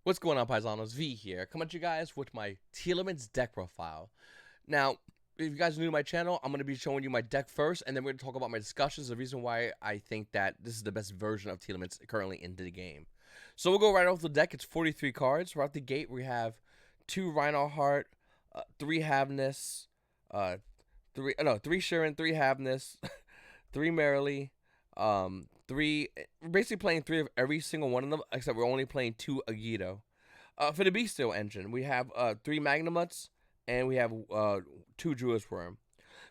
What's going on, Paisanos? V here, coming at you guys with my Tearlaments deck profile. Now, if you guys are new to my channel, I'm going to be showing you my deck first, and then we're going to talk about my discussions, the reason why I think that this is the best version of Tearlaments currently in the game. So we'll go right off the deck. It's 43 cards. Right out the gate, we have 2 Rhino Heart, 3 Havness, 3 Sharon, 3 Havness, 3 Merrily, 3. We're basically playing 3 of every single one of them, except we're only playing 2 YuGiOh. For the bystial engine, we have 3 Magnamuts, and we have 2 Druid's Worm.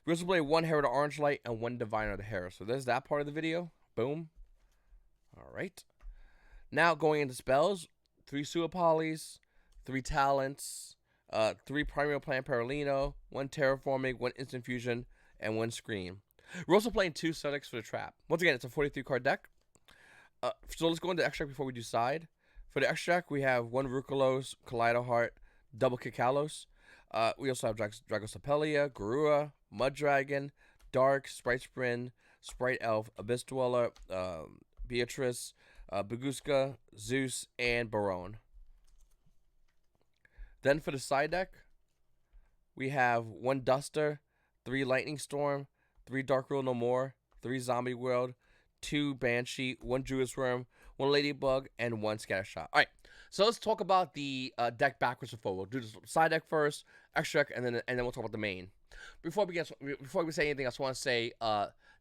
We also play 1 Herald of Orange Light and 1 Diviner of the Hera. So there's that part of the video. Boom. Alright. Now going into spells, 3 Suapolys, 3 Talents, 3 Primary Plant Paralino, 1 Terraforming, 1 Instant Fusion, and 1 Scream. We're also playing 2 Sedex for the trap. Once again, it's a 43 card deck. So let's go into extract before we decide. For the extract, we have 1 Rukalos, Kaleido Heart, double Kikalos. We also have Dragosapelia, Garua, Mud Dragon, Dark, Sprite Sprin, Sprite Elf, Abyss Dweller, Beatrice, Baguska, Zeus, and Barone. Then for the side deck, we have 1 Duster, 3 Lightning Storm, 3 Dark Rule No More, 3 Zombie World, 2 Banshee, 1 Druid's Worm, 1 Ladybug, and 1 Scattershot. Alright, so let's talk about the deck backwards and forward. We'll do the side deck first, extract, and then we'll talk about the main. Before we say anything, I just want to say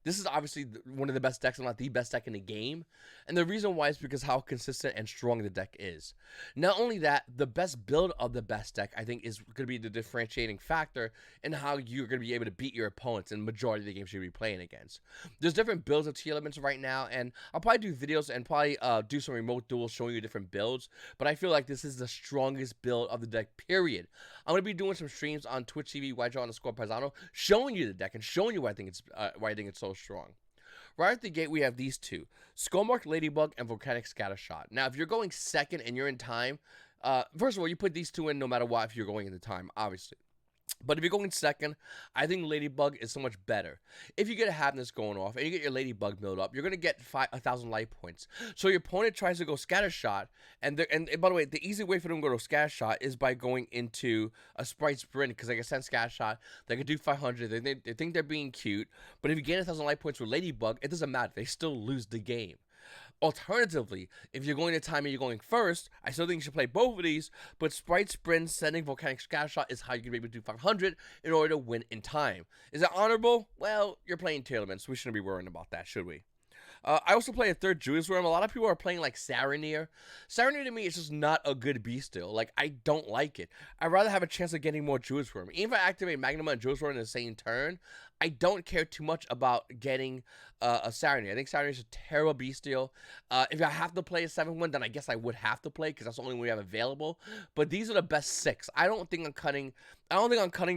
this is obviously one of the best decks, if not the best deck in the game. And the reason why is because how consistent and strong the deck is. Not only that, the best build of the best deck, I think, is going to be the differentiating factor in how you're going to be able to beat your opponents in the majority of the games you're going to be playing against. There's different builds of Tearlaments right now, and I'll probably do videos and probably do some remote duels showing you different builds. But I feel like this is the strongest build of the deck, period. I'm going to be doing some streams on Twitch TV, YGOPaisano, showing you the deck and showing you why I think it's so strong. Right at the gate, we have these 2, Skullmark Ladybug and Volcanic Scattershot. Now, if you're going second and you're in time, first of all, you put these 2 in no matter what if you're going into time, obviously. But if you're going second, I think Ladybug is so much better. If you get a Havness going off and you get your Ladybug build up, you're going to get 1,000 life points. So your opponent tries to go Scattershot, and by the way, the easy way for them to go to Scattershot is by going into a Sprite Sprint, because they can send Scattershot, they can do 500, they think they're being cute, but if you gain 1,000 life points with Ladybug, it doesn't matter, they still lose the game. Alternatively, if you're going to time and you're going first, I still think you should play both of these, but Sprite Sprint sending Volcanic Scattershot is how you're going to be able to do 500 in order to win in time. Is that honorable? Well, you're playing Tearlaments, so we shouldn't be worrying about that, should we? I also play a 3rd Druid's Worm. A lot of people are playing like Saronir. Saronir to me is just not a good bystial. Like, I don't like it. I'd rather have a chance of getting more Druid's Worm. Even if I activate Magnum and Druid's Worm in the same turn, I don't care too much about getting a Saronir. I think Saronir is a terrible bystial. If I have to play a 7th one, then I guess I would have to play because that's the only one we have available. But these are the best 6. I don't think I'm cutting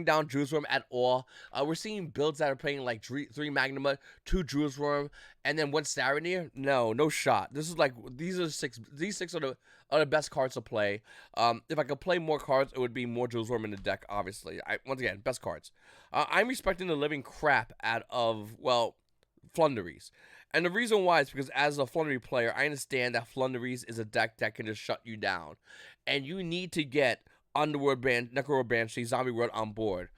down Druid's Worm at all. We're seeing builds that are playing like 3 Magnuma, 2 Druid's Worm, and then 1 Saronir. No shot. This is like these are 6. These 6 are the best cards to play. If I could play more cards, it would be more Druid's Worm in the deck. Obviously, once again, best cards. I'm respecting the living crap out of, well, Flunderies. And the reason why is because as a Flundery player, I understand that Flunderies is a deck that can just shut you down. And you need to get Underworld Necro Banshee, Zombie World on board.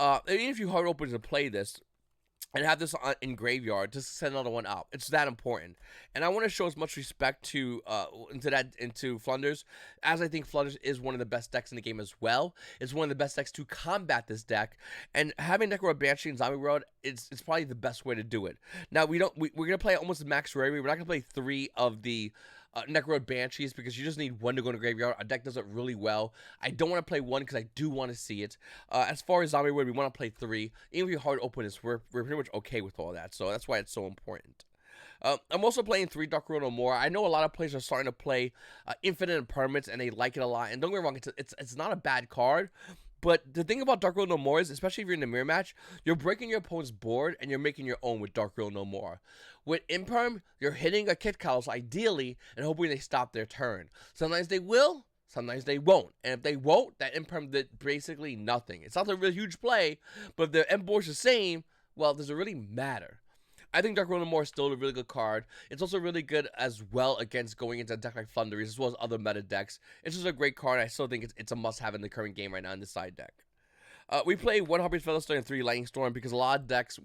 Even if you hard open to play this, and have this in graveyard, just send another one out. It's that important, and I want to show as much respect to into Flunders, as I think Flunders is one of the best decks in the game as well. It's one of the best decks to combat this deck, and having Necro Banshee and Zombie World, it's probably the best way to do it. Now we're gonna play almost max rarity. We're not gonna play 3 of the Necro Banshees because you just need 1 to go to graveyard. Our deck does it really well. I don't want to play 1 because I do want to see it. As far as Zombie World, we want to play 3. Even if you hard open this, we're pretty much okay with all that. So that's why it's so important. I'm also playing 3 Dark Rule No More. I know a lot of players are starting to play Infinite Impermanence and they like it a lot. And don't get me wrong, it's not a bad card. But the thing about Dark Rule No More is, especially if you're in a mirror match, you're breaking your opponent's board and you're making your own with Dark Rule No More. With Imperm, you're hitting a Kit Cows ideally and hoping they stop their turn. Sometimes they will, sometimes they won't. And if they won't, that Imperm did basically nothing. It's not a really huge play, but if the end board's the same, well, does it really matter? I think Dark World No More is still a really good card. It's also really good as well against going into a deck like Thunderies as well as other meta decks. It's just a great card. I still think it's a must-have in the current game right now in the side deck. We play 1 Harpy's Featherstone and 3 Lightning Storm because a lot of decks,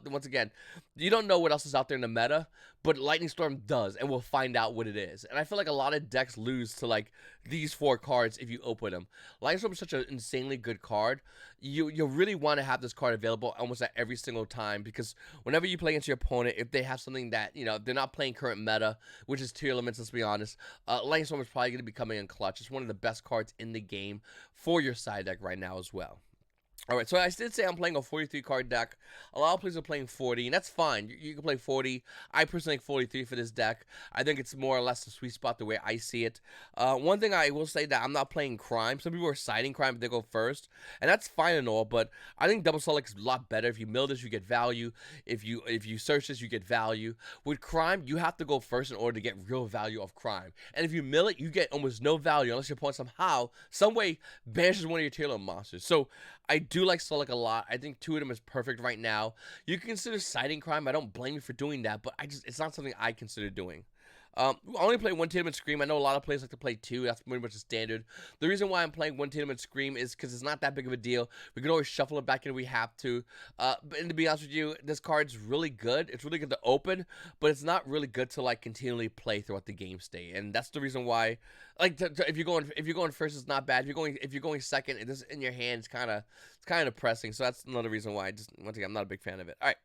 once again, you don't know what else is out there in the meta, but Lightning Storm does, and we'll find out what it is. And I feel like a lot of decks lose to, like, these 4 cards if you open them. Lightning Storm is such an insanely good card. You really want to have this card available almost at every single time because whenever you play against your opponent, if they have something that, they're not playing current meta, which is Tearlaments, let's be honest, Lightning Storm is probably going to be coming in clutch. It's one of the best cards in the game for your side deck right now as well. Alright, so I did say I'm playing a 43 card deck. A lot of players are playing 40, and that's fine. You can play 40. I personally like 43 for this deck. I think it's more or less the sweet spot the way I see it. One thing I will say that I'm not playing Crime. Some people are siding Crime if they go first, and that's fine and all, but I think Double Select is a lot better. If you mill this, you get value. If you search this, you get value. With Crime, you have to go first in order to get real value of Crime. And if you mill it, you get almost no value unless your opponent somehow, some way, banishes one of your Tearlament monsters. So I do like Select a lot. I think 2 of them is perfect right now. You can consider siding Crime. I don't blame you for doing that, but it's not something I consider doing. I only play 1 Tearlament Scream. I know a lot of players like to play 2. That's pretty much the standard. The reason why I'm playing 1 Tearlament Scream is because it's not that big of a deal. We can always shuffle it back in if we have to. And to be honest with you, this card's really good. It's really good to open, but it's not really good to like continually play throughout the game state. And that's the reason why, like, if you're going first, it's not bad. If you're going second, it is in your hand. It's kind of depressing. So that's another reason why. Once again, I'm not a big fan of it. All right.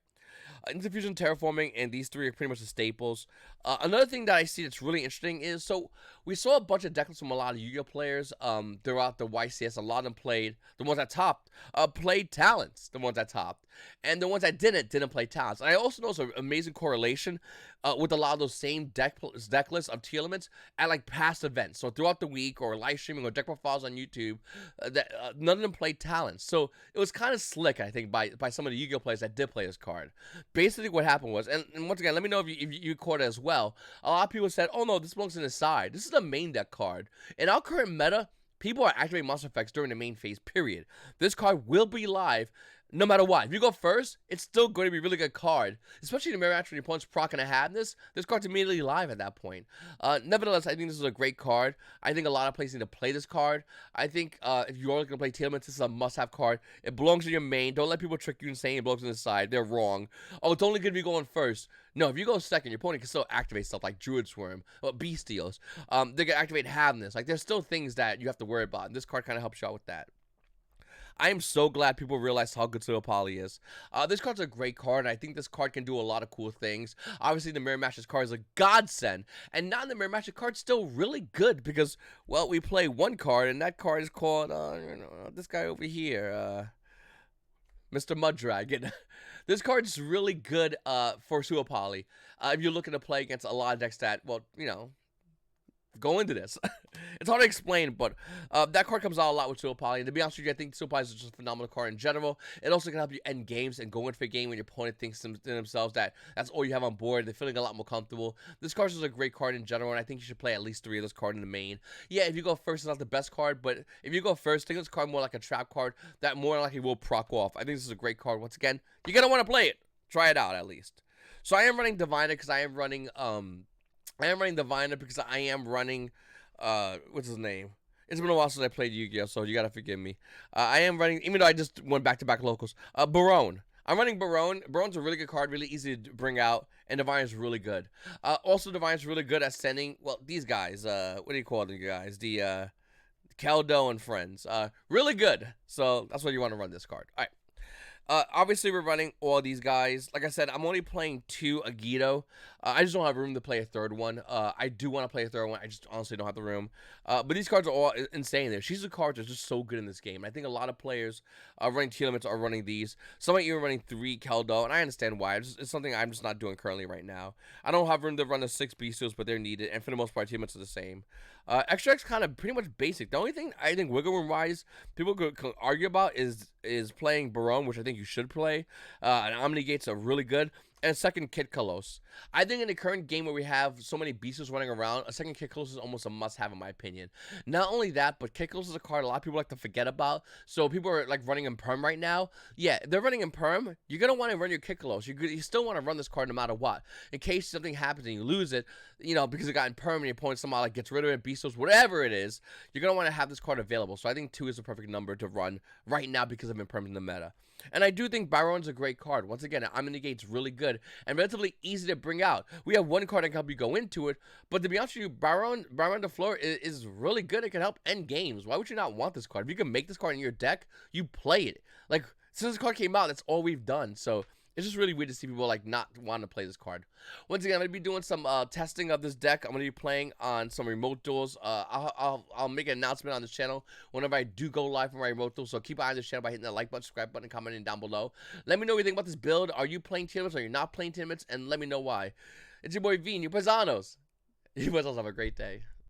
Interfusion, Terraforming, and these 3 are pretty much the staples. Another thing that I see that's really interesting is, so we saw a bunch of deck lists from a lot of YuGiOh players throughout the YCS. A lot of them played, the ones that topped, played Talents, the ones that topped. And the ones that didn't play Talents. And I also noticed an amazing correlation with a lot of those same deck lists of Tearlaments at like past events. So throughout the week or live streaming or deck profiles on YouTube, none of them played Talents. So it was kind of slick, I think, by some of the YuGiOh players that did play this card. Basically what happened was, and once again, let me know if you caught it as well. A lot of people said, oh no, this belongs in the side. This is the main deck card. In our current meta, people are activating monster effects during the main phase, period. This card will be live no matter what. If you go first, it's still going to be a really good card. Especially in the mirror match when your opponent's proccing a have this card's immediately live at that point. Nevertheless, I think this is a great card. I think a lot of players need to play this card. I think if you're going to play Tearlaments, this is a must-have card. It belongs in your main. Don't let people trick you and saying it belongs on the side. They're wrong. Oh, it's only going to be going first. No, if you go second, your opponent can still activate stuff like Druid Swarm, or Bystials. They can activate Havness. Like, there's still things that you have to worry about, and this card kind of helps you out with that. I am so glad people realize how good Poly is. This card's a great card, and I think this card can do a lot of cool things. Obviously, the Mirror Matches card is a godsend, and now the Mirror Matches card's still really good because, well, we play 1 card, and that card is called, this guy over here, Mr. Muddragon. This card's really good for Poly. If you're looking to play against a lot of decks that, well, go into this. It's hard to explain, but that card comes out a lot with Poly. And to be honest with you, I think Poly is just a phenomenal card in general. It also can help you end games and go in for a game when your opponent thinks to themselves that that's all you have on board. They're feeling a lot more comfortable. This card is a great card in general, and I think you should play at least 3 of this card in the main. Yeah, if you go first, it's not the best card, but if you go first, think of this card more like a trap card that more likely will proc off. I think this is a great card. Once again, you're going to want to play it. Try it out, at least. So I am running Diviner because I am running Diviner because I am running, what's his name? It's been a while since I played YuGiOh, so you gotta forgive me. I am running, even though I just went back-to-back locals, Barone. I'm running Barone. Barone's a really good card, really easy to bring out, and Diviner's really good. Also, Diviner's really good at sending, well, these guys, what do you call them guys? The, Keldo and friends. Really good. So, that's why you want to run this card. All right. Obviously, we're running all these guys. Like I said, I'm only playing 2 YuGiOh. I just don't have room to play a 3rd one. I do want to play a 3rd one. I just honestly don't have the room. But these cards are all insane there. She's the cards are just so good in this game. I think a lot of players running Tearlaments are running these. Some of you are running 3 Keldo, and I understand why. It's something I'm just not doing currently right now. I don't have room to run the 6 Bystials, but they're needed. And for the most part, Tearlaments are the same. Extract's kind of pretty much basic. The only thing I think wiggle room wise people could argue about is playing Barone, which I think you should play. And Omnigates are really good. and a second Kid Kalos. I think in the current game where we have so many beasts running around, a second Kid Kalos is almost a must-have in my opinion. Not only that, but Kid Kalos is a card a lot of people like to forget about. So people are like running in Perm right now. Yeah, if they're running in Perm, you're gonna want to run your Kid Kalos. You still want to run this card no matter what. In case something happens and you lose it, you know, because it got in Perm and your opponent somehow like gets rid of it, beastos, whatever it is, you're gonna want to have this card available. So I think 2 is the perfect number to run right now because of Imperm in the meta. And I do think Byron's a great card. Once again, I'm in the gate's really good and relatively easy to bring out. We have one card that can help you go into it, but to be honest with you, Byron the floor is really good. It can help end games. Why would you not want this card? If you can make this card in your deck, you play it. Like, since this card came out, that's all we've done. So it's just really weird to see people like not want to play this card. Once again, I'm gonna be doing some testing of this deck. I'm gonna be playing on some remote duels. I'll make an announcement on this channel whenever I do go live for my remote duel. So keep an eye on this channel by hitting that like button, subscribe button, and commenting down below. Let me know what you think about this build. Are you playing Tearlaments? Are you not playing Tearlaments? And let me know why. It's your boy V and YGOPaisanos. You guys all have a great day.